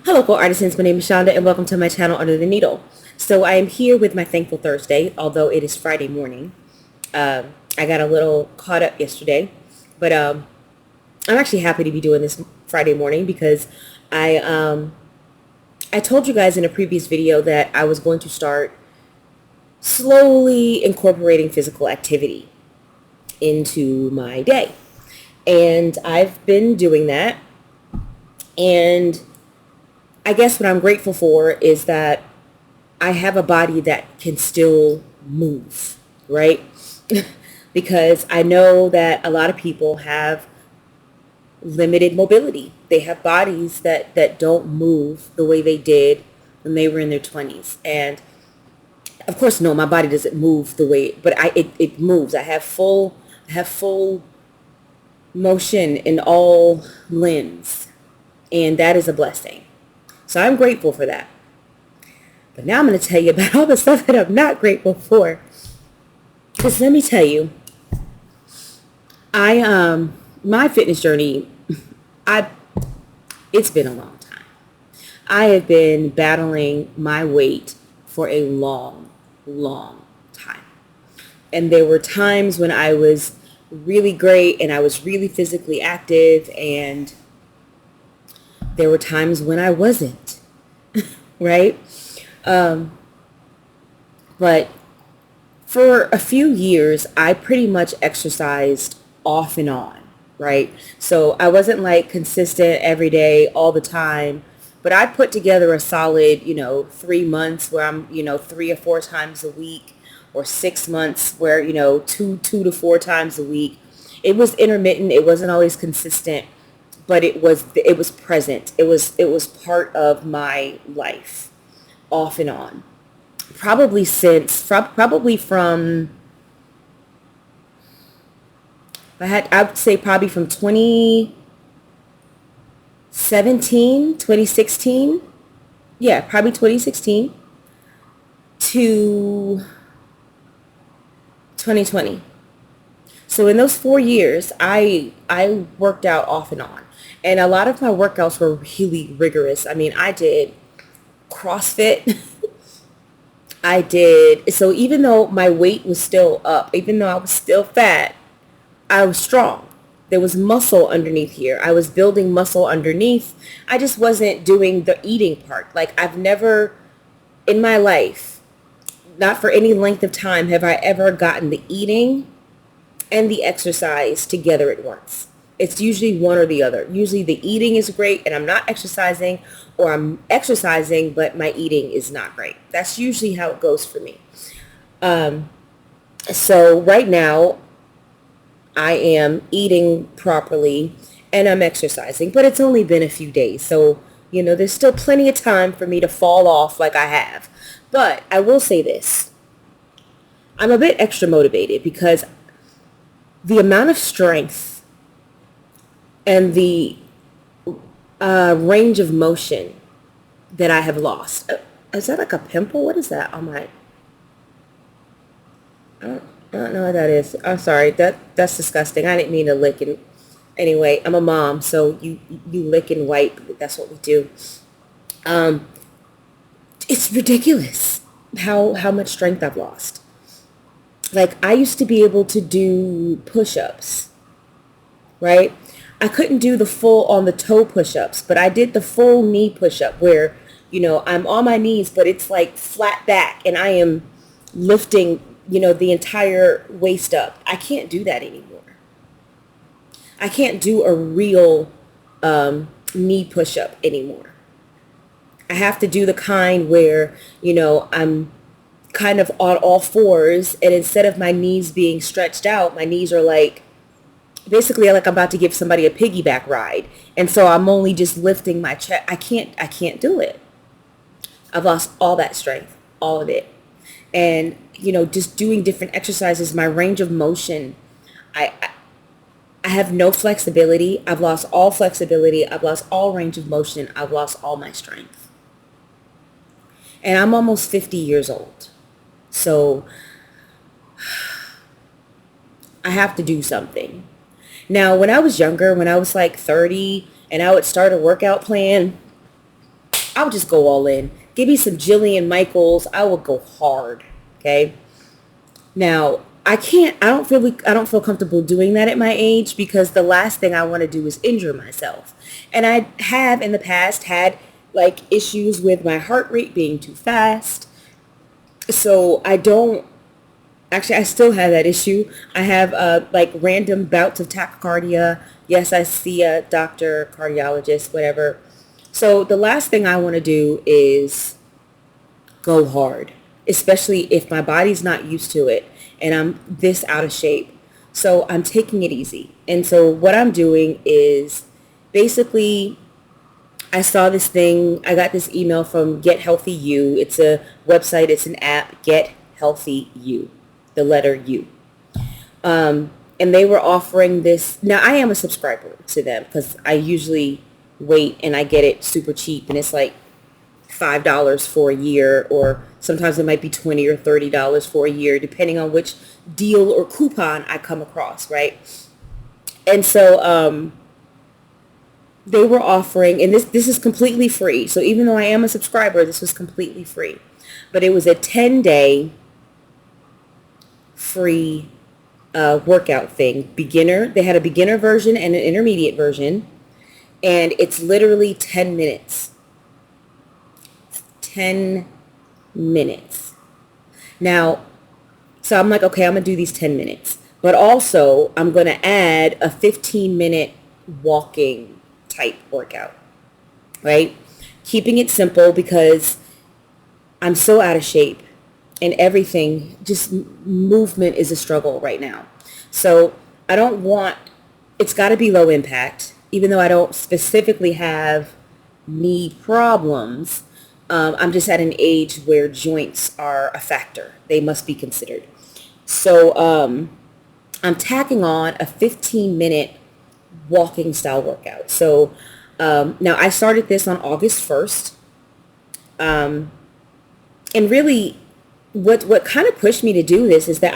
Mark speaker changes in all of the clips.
Speaker 1: Hello, core artisans. My name is Shonda, and welcome to my channel, Under the Needle. So I am here with my Thankful Thursday, although it is Friday morning. I got a little caught up yesterday, but I'm actually happy to be doing this Friday morning because I told you guys in a previous video that I was going to start slowly incorporating physical activity into my day, and I've been doing that. And I guess what I'm grateful for is that I have a body that can still move, right? Because I know that a lot of people have limited mobility. They have bodies that don't move the way they did when they were in their 20s. And of course, no, my body doesn't move the way, but it moves. I have full motion in all limbs, and that is a blessing. So I'm grateful for that. But now I'm going to tell you about all the stuff that I'm not grateful for. Because let me tell you, my fitness journey, it's been a long time. I have been battling my weight for a long, long time. And there were times when I was really great and I was really physically active, and there were times when I wasn't, right? But for a few years, I pretty much exercised off and on, right? So I wasn't like consistent every day, all the time, but I put together a solid, 3 months where I'm, 3 or 4 times a week, or 6 months where, two to 4 times a week. It was intermittent. It wasn't always consistent, but it was present. It was part of my life, off and on. Probably from, I would say probably from 2016. Yeah, probably 2016 to 2020. So in those 4 years, I worked out off and on. And a lot of my workouts were really rigorous. I mean, I did CrossFit. So even though my weight was still up, even though I was still fat, I was strong. There was muscle underneath here. I was building muscle underneath. I just wasn't doing the eating part. Like, I've never in my life, not for any length of time, have I ever gotten the eating and the exercise together at once. It's usually one or the other. Usually the eating is great and I'm not exercising, or I'm exercising but my eating is not great. That's usually how it goes for me. So right now I am eating properly and I'm exercising, but it's only been a few days. So, there's still plenty of time for me to fall off like I have. But I will say this. I'm a bit extra motivated because the amount of strength and the range of motion that I have lost. Is that like a pimple? What is that on my... I don't know what that is. I'm sorry. That's disgusting. I didn't mean to lick and... Anyway, I'm a mom, so you lick and wipe. That's what we do. It's ridiculous how much strength I've lost. Like, I used to be able to do push-ups, right? I couldn't do the full on the toe push-ups, but I did the full knee push-up where, I'm on my knees, but it's like flat back and I am lifting, the entire waist up. I can't do that anymore. I can't do a real knee push-up anymore. I have to do the kind where, I'm kind of on all fours, and instead of my knees being stretched out, my knees are like, basically like I'm about to give somebody a piggyback ride. And so I'm only just lifting my chest. I can't do it. I've lost all that strength, all of it. And, just doing different exercises, my range of motion, I have no flexibility. I've lost all flexibility. I've lost all range of motion. I've lost all my strength. And I'm almost 50 years old. So I have to do something. Now, when I was younger, when I was like 30 and I would start a workout plan, I would just go all in. Give me some Jillian Michaels. I would go hard. Okay. Now, I don't feel comfortable doing that at my age because the last thing I want to do is injure myself. And I have in the past had like issues with my heart rate being too fast. So I don't, actually I still have that issue. I have like random bouts of tachycardia. Yes, I see a doctor, cardiologist, whatever. So the last thing I want to do is go hard, especially if my body's not used to it and I'm this out of shape. So I'm taking it easy. And so what I'm doing is basically I saw this thing. I got this email from Get Healthy You. It's a website. It's an app, Get Healthy You, the letter U. And they were offering this. Now, I am a subscriber to them because I usually wait and I get it super cheap. And it's like $5 for a year, or sometimes it might be $20 or $30 for a year, depending on which deal or coupon I come across, right? And so they were offering, and this is completely free. So even though I am a subscriber, this was completely free. But it was a 10-day free workout thing. Beginner. They had a beginner version and an intermediate version. And it's literally 10 minutes. 10 minutes. Now, so I'm like, okay, I'm going to do these 10 minutes. But also, I'm going to add a 15-minute walking type workout, right? Keeping it simple because I'm so out of shape and everything, just movement is a struggle right now. So I don't want, it's got to be low impact, even though I don't specifically have knee problems. I'm just at an age where joints are a factor. They must be considered. So I'm tacking on a 15-minute walking style workout. So now I started this on August 1st. And really what kind of pushed me to do this is that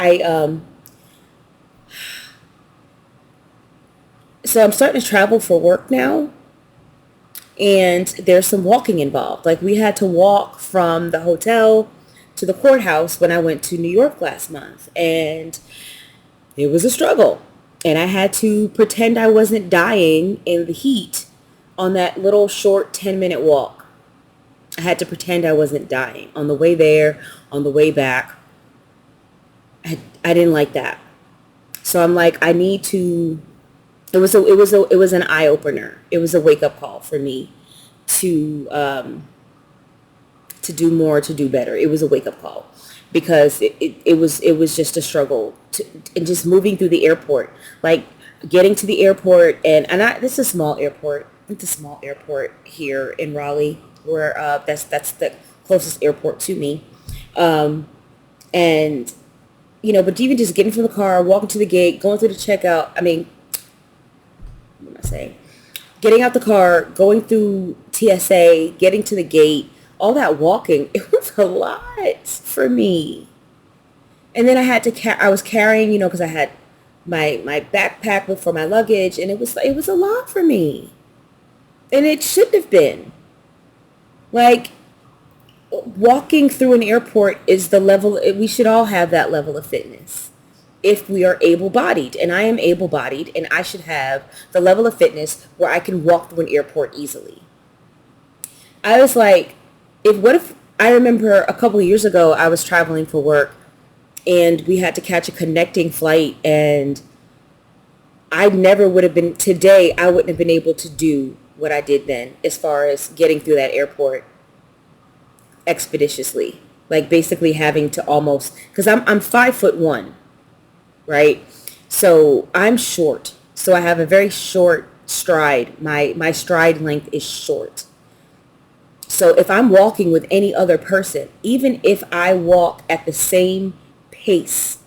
Speaker 1: so I'm starting to travel for work now, and there's some walking involved. Like we had to walk from the hotel to the courthouse when I went to New York last month, and it was a struggle. And I had to pretend I wasn't dying in the heat on that little short 10-minute walk. I had to pretend I wasn't dying on the way there, on the way back. I didn't like that. So I'm like, I need to, it was an eye opener. It was a wake up call for me to do more, to do better. It was a wake up call because it was just a struggle and just moving through the airport, like getting to the airport this is a small airport. It's a small airport here in Raleigh, where that's the closest airport to me. And but even just getting from the car, walking to the gate, going through the checkout, what am I saying? Getting out the car, going through TSA, getting to the gate, all that walking, it was a lot for me. And then I had to I was carrying, because I had my backpack for my luggage, and it was a lot for me. And it shouldn't have been. Like, walking through an airport is the level, we should all have that level of fitness if we are able-bodied. And I am able-bodied, and I should have the level of fitness where I can walk through an airport easily. I was like, I remember a couple of years ago, I was traveling for work, and we had to catch a connecting flight, and I wouldn't have been able to do what I did then as far as getting through that airport expeditiously. Like basically having to almost, because I'm 5'1", right? So I'm short. So I have a very short stride. My stride length is short. So if I'm walking with any other person, even if I walk at the same pace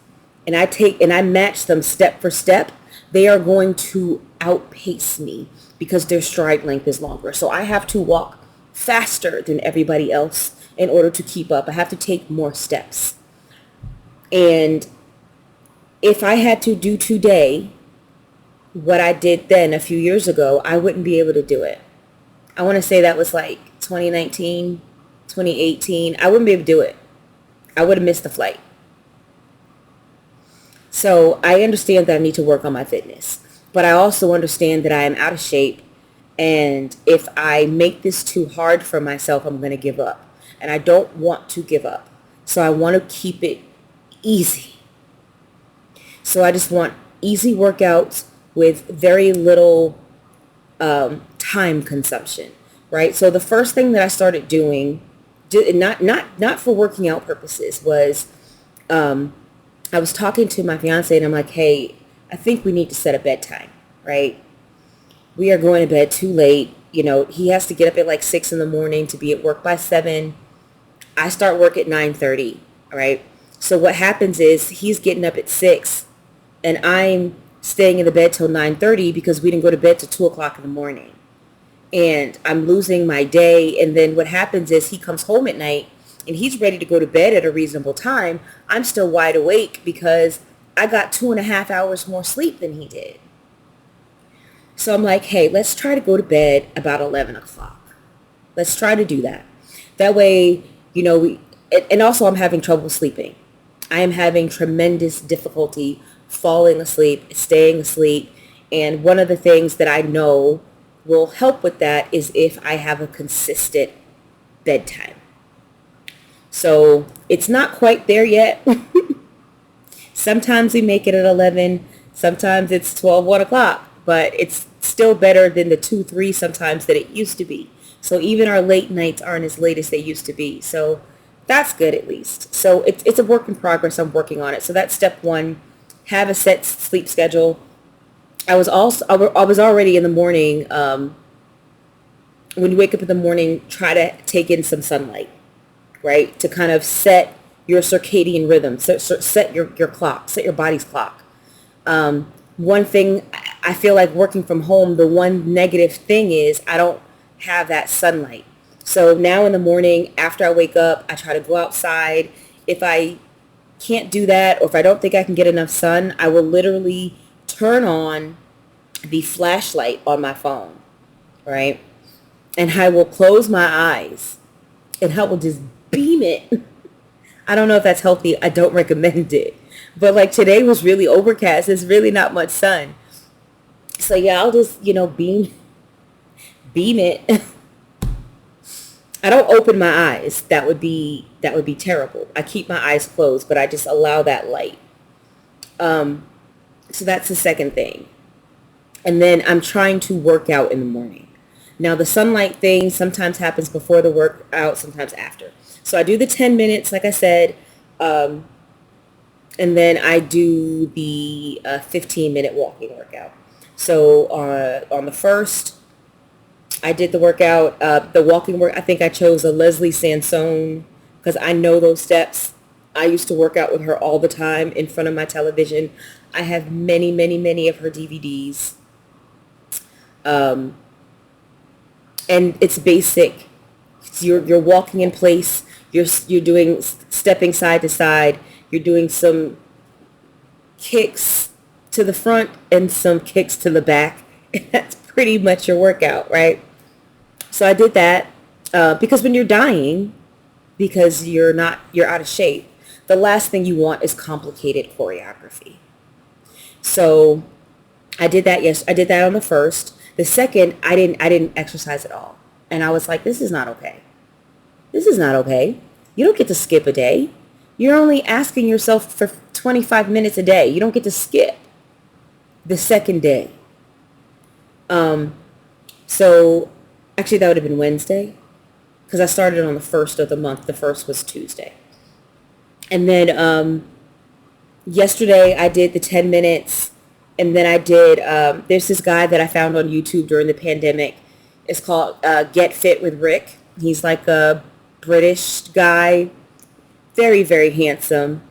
Speaker 1: and I match them step for step, they are going to outpace me because their stride length is longer. So I have to walk faster than everybody else in order to keep up. I have to take more steps. And if I had to do today what I did then a few years ago, I wouldn't be able to do it. I want to say that was like 2019, 2018, I wouldn't be able to do it. I would have missed the flight. So I understand that I need to work on my fitness, but I also understand that I am out of shape. And if I make this too hard for myself, I'm going to give up. And I don't want to give up. So I want to keep it easy. So I just want easy workouts with very little time consumption, right? So the first thing that I started doing, not for working out purposes, was I was talking to my fiance and I'm like, hey, I think we need to set a bedtime, right? We are going to bed too late. He has to get up at like 6 in the morning to be at work by 7. I start work at 9:30, right? So what happens is he's getting up at 6 and I'm staying in the bed till 9:30 because we didn't go to bed till 2 o'clock in the morning. And I'm losing my day. And then what happens is he comes home at night and he's ready to go to bed at a reasonable time. I'm still wide awake because I got 2.5 hours more sleep than he did. So I'm like, hey, let's try to go to bed about 11 o'clock. Let's try to do that. That way, and also I'm having trouble sleeping. I am having tremendous difficulty falling asleep, staying asleep. And one of the things that I know will help with that is if I have a consistent bedtime. So it's not quite there yet. Sometimes we make it at 11. Sometimes it's 12, 1 o'clock. But it's still better than the 2, 3 sometimes that it used to be. So even our late nights aren't as late as they used to be. So that's good at least. So it's a work in progress. I'm working on it. So that's step one. Have a set sleep schedule. I was already in the morning. When you wake up in the morning, try to take in some sunlight, right? To kind of set your circadian rhythm. So set your clock, set your body's clock. One thing I feel like working from home, the one negative thing is I don't have that sunlight. So now in the morning after I wake up, I try to go outside. If I can't do that or if I don't think I can get enough sun, I will literally turn on the flashlight on my phone, right? And I will close my eyes and I will just beam it. I don't know if that's healthy. I don't recommend it. But like today was really overcast. There's really not much sun. So yeah, I'll just, beam it. I don't open my eyes. That would be terrible. I keep my eyes closed, but I just allow that light. So that's the second thing. And then I'm trying to work out in the morning. Now the sunlight thing sometimes happens before the workout, sometimes after. So I do the 10 minutes, like I said, and then I do the 15-minute walking workout. So on the first, I did the workout, the walking work. I think I chose a Leslie Sansone because I know those steps. I used to work out with her all the time in front of my television. I have many, many, many of her DVDs. And it's basic. You're walking in place. You're doing stepping side to side. You're doing some kicks to the front and some kicks to the back. And that's pretty much your workout, right? So I did that because when you're dying, because you're out of shape, the last thing you want is complicated choreography. So I did that. Yes, I did that on the first. The second, I didn't exercise at all. And I was like, this is not okay. This is not okay. You don't get to skip a day. You're only asking yourself for 25 minutes a day. You don't get to skip the second day. So actually that would have been Wednesday because I started on the first of the month. The first was Tuesday. And then yesterday I did the 10 minutes. And then I did, there's this guy that I found on YouTube during the pandemic. It's called Get Fit with Rick. He's like a British guy, very, very handsome.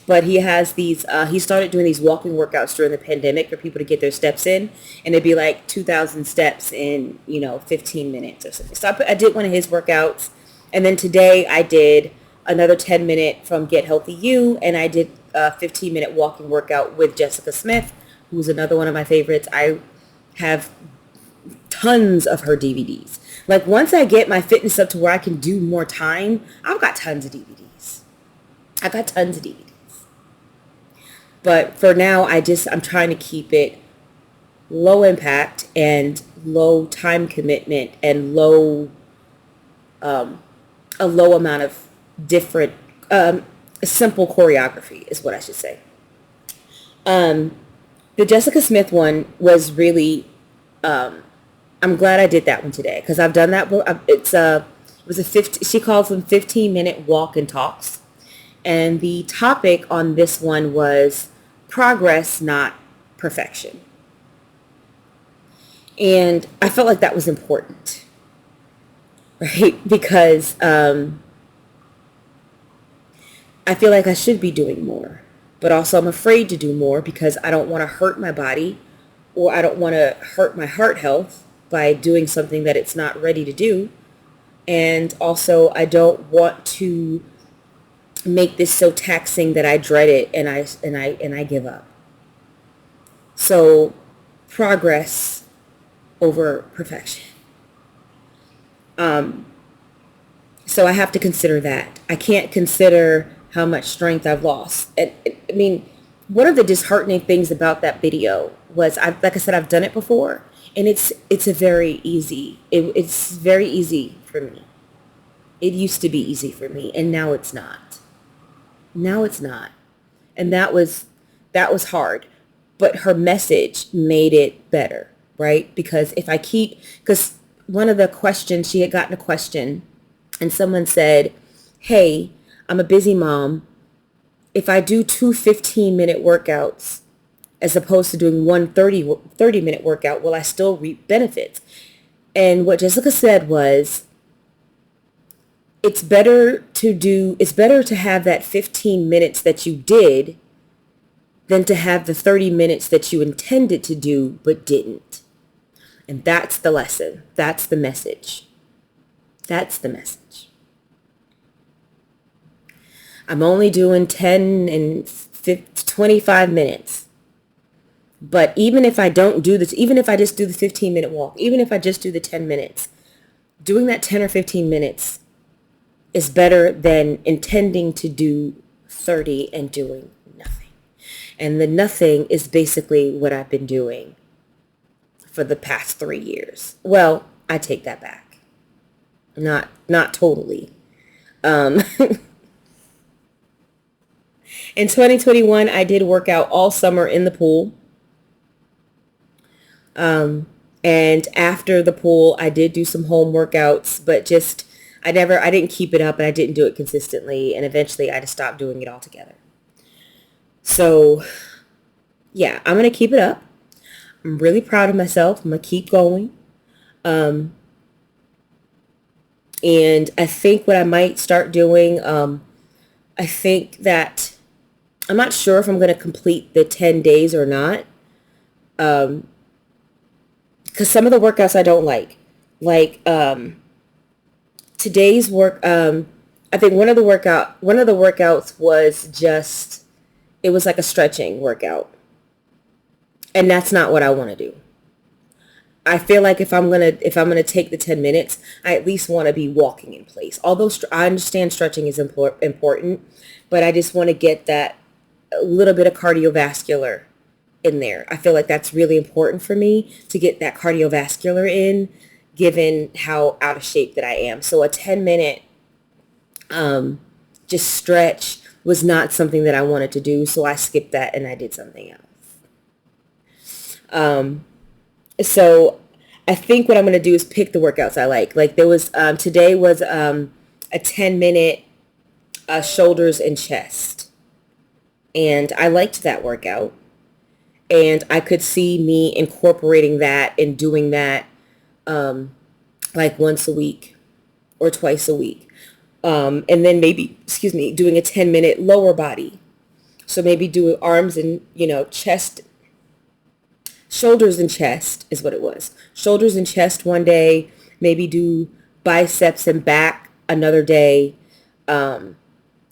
Speaker 1: But he has these, he started doing these walking workouts during the pandemic for people to get their steps in. And it'd be like 2,000 steps in, 15 minutes or something. So I did one of his workouts. And then today I did another 10-minute from Get Healthy You. And I did a 15-minute walking workout with Jessica Smith, who's another one of my favorites. I have tons of her DVDs. Like once I get my fitness up to where I can do more time, I've got tons of DVDs. I got tons of DVDs. But for now, I'm trying to keep it low impact and low time commitment and a low amount of different, simple choreography is what I should say. The Jessica Smith one was really, I'm glad I did that one today because I've done that. It was a 50, she calls them 15-minute walk and talks. And the topic on this one was progress, not perfection. And I felt like that was important, right? Because I feel like I should be doing more, but also I'm afraid to do more because I don't want to hurt my body or I don't want to hurt my heart health by doing something that it's not ready to do. And also I don't want to make this so taxing that I dread it and I give up. So progress over perfection. So I have to consider that. I can't consider how much strength I've lost. And I mean, one of the disheartening things about that video was, like I said, I've done it before, and it's very easy for me. It used to be easy for me, and now it's not. Now it's not, and that was hard. But her message made it better, right? Because because one of the questions, she had gotten a question, and someone said, "Hey, I'm a busy mom. If I do two 15-minute workouts as opposed to doing one 30-minute workout, will I still reap benefits?" And what Jessica said was, it's better to have that 15 minutes that you did than to have the 30 minutes that you intended to do but didn't. And that's the lesson. That's the message. That's the message. I'm only doing 10 and 25 minutes. But even if I don't do this, even if I just do the 15-minute walk, even if I just do the 10 minutes, doing that 10 or 15 minutes is better than intending to do 30 and doing nothing. And the nothing is basically what I've been doing for the past 3 years. Well, I take that back. Not totally. In 2021, I did work out all summer in the pool. And after the pool, I did do some home workouts, but I didn't keep it up and I didn't do it consistently. And eventually I just stopped doing it altogether. So yeah, I'm going to keep it up. I'm really proud of myself. I'm going to keep going. And I think what I might start doing, I think that I'm not sure if I'm going to complete the 10 days or not. Because some of the workouts I don't like. Like today's work, I think one of the workouts was it was like a stretching workout. And that's not what I want to do. I feel like if I'm gonna take the 10 minutes, I at least want to be walking in place. Although I understand stretching is important, but I just want to get that a little bit of cardiovascular in there. I feel like that's really important for me to get that cardiovascular in, given how out of shape that I am. So a 10-minute just stretch was not something that I wanted to do, so I skipped that and I did something else. So I think what I'm going to do is pick the workouts I like. Like there was, today was a 10-minute shoulders and chest. And I liked that workout. And I could see me incorporating that and doing that like once a week or twice a week. And then maybe, doing a 10-minute lower body. So maybe do arms and, chest. Shoulders and chest is what it was. Shoulders and chest one day, maybe do biceps and back another day,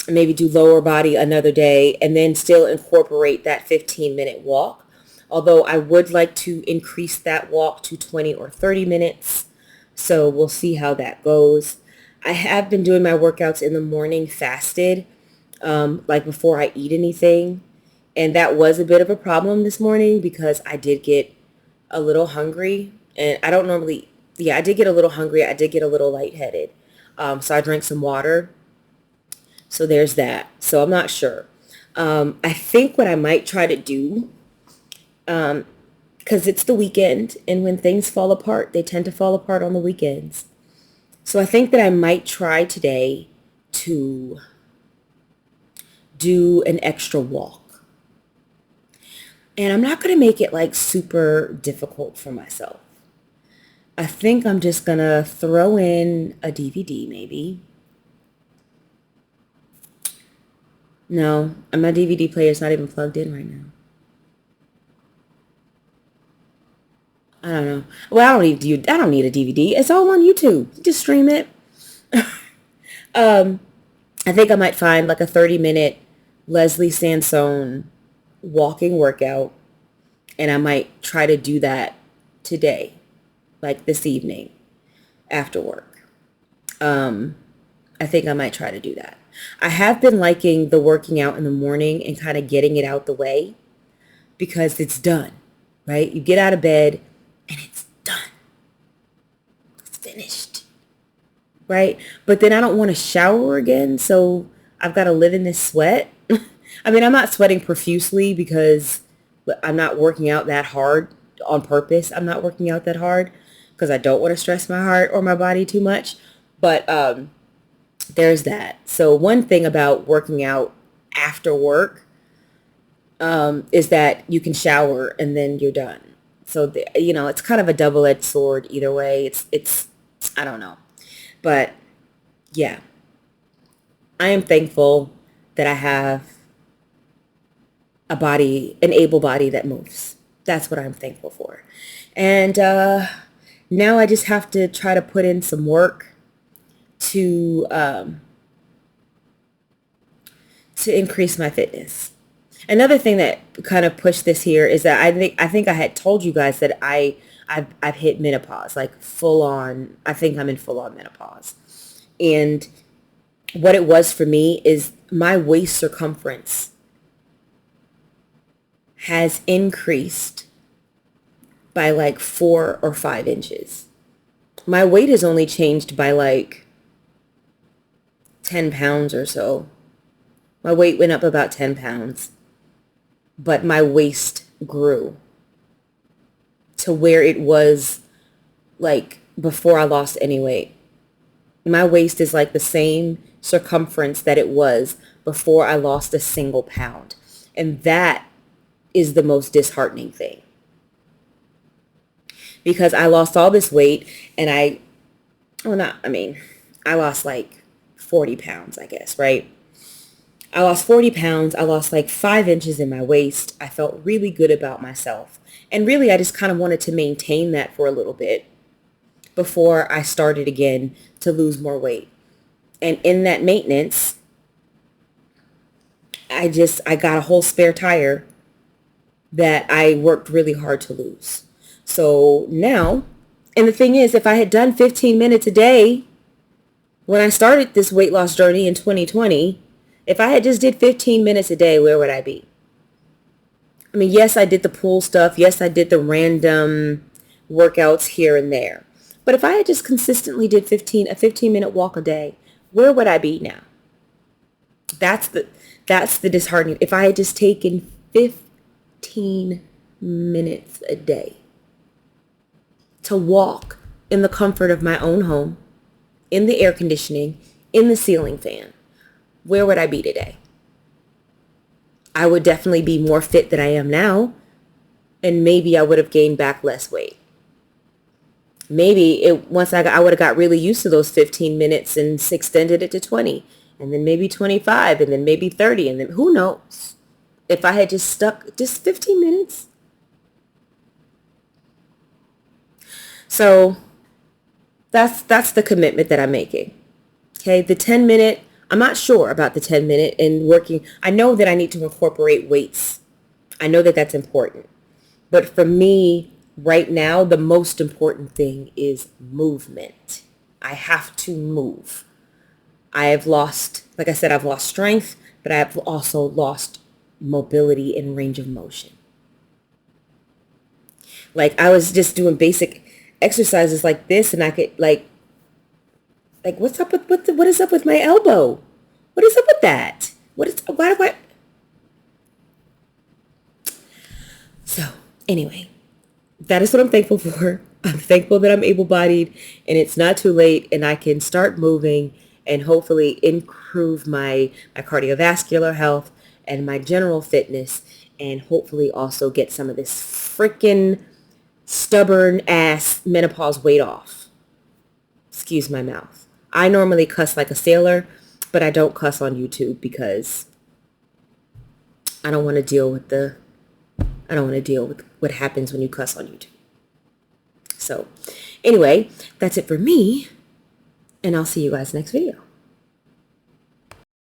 Speaker 1: maybe do lower body another day, and then still incorporate that 15-minute walk. Although I would like to increase that walk to 20 or 30 minutes So we'll see how that goes. I have been doing my workouts in the morning fasted, like before I eat anything. And that was a bit of a problem this morning because I did get a little hungry. And I don't normally, yeah, I did get a little hungry. I did get a little lightheaded. So I drank some water. So there's that. So I'm not sure. I think what I might try to do, because it's the weekend, and when things fall apart, they tend to fall apart on the weekends. So I think that I might try today to do an extra walk. And I'm not going to make it like super difficult for myself. I think I'm just going to throw in a DVD maybe. No, my DVD player is not even plugged in right now. I don't know. Well, I don't need a DVD. It's all on YouTube. Just stream it. I think I might find like a 30-minute Leslie Sansone walking workout, and I might try to do that today, like this evening after work. I think I might try to do that. I have been liking the working out in the morning and kind of getting it out the way because it's done, right? You get out of bed and it's done. It's finished, right? But then I don't want to shower again, so I've got to live in this sweat. I mean, I'm not sweating profusely because I'm not working out that hard on purpose. I'm not working out that hard because I don't want to stress my heart or my body too much. But there's that. So one thing about working out after work is that you can shower and then you're done. So, it's kind of a double-edged sword either way. It's I don't know. But yeah, I am thankful that I have an able body that moves. That's what I'm thankful for. And now I just have to try to put in some work to increase my fitness. Another thing that kind of pushed this here is that I think I had told you guys that I've hit menopause, like full on. I think I'm in full on menopause. And what it was for me is my waist circumference has increased by like 4 or 5 inches. My weight has only changed by like 10 pounds or so. My weight went up about 10 pounds, but my waist grew to where it was like before I lost any weight. My waist is like the same circumference that it was before I lost a single pound. And that is the most disheartening thing. Because I lost all this weight and I lost like 40 pounds, I guess, right? I lost 40 pounds. I lost like 5 inches in my waist. I felt really good about myself. And really, I just kind of wanted to maintain that for a little bit before I started again to lose more weight. And in that maintenance, I got a whole spare tire that I worked really hard to lose. So now, and the thing is, if I had done 15 minutes a day when I started this weight loss journey in 2020, if I had just did 15 minutes a day, where would I be? I mean, yes, I did the pool stuff. Yes, I did the random workouts here and there. But if I had just consistently did a 15-minute walk a day, where would I be now? That's the disheartening. If I had just taken 15 minutes a day to walk in the comfort of my own home, in the air conditioning, in the ceiling fan, where would I be today? I would definitely be more fit than I am now, and maybe I would have gained back less weight. Maybe once I would have got really used to those 15 minutes and extended it to 20, and then maybe 25, and then maybe 30, and then who knows? If I had just stuck just 15 minutes. So that's the commitment that I'm making. Okay, the 10-minute, I'm not sure about the 10-minute and working. I know that I need to incorporate weights. I know that that's important. But for me, Right now, the most important thing is movement. I have to move. I have lost, like I said, I've lost strength, but I've also lost mobility and range of motion. Like I was just doing basic exercises like this, and I could what's up with what is up with my elbow? What is up with that? What is why do I? So anyway, that is what I'm thankful for. I'm thankful that I'm able-bodied and it's not too late and I can start moving and hopefully improve my cardiovascular health and my general fitness and hopefully also get some of this freaking stubborn ass menopause weight off. Excuse my mouth. I normally cuss like a sailor, but I don't cuss on YouTube because I don't want to deal with what happens when you cuss on YouTube. So anyway, that's it for me, and I'll see you guys next video.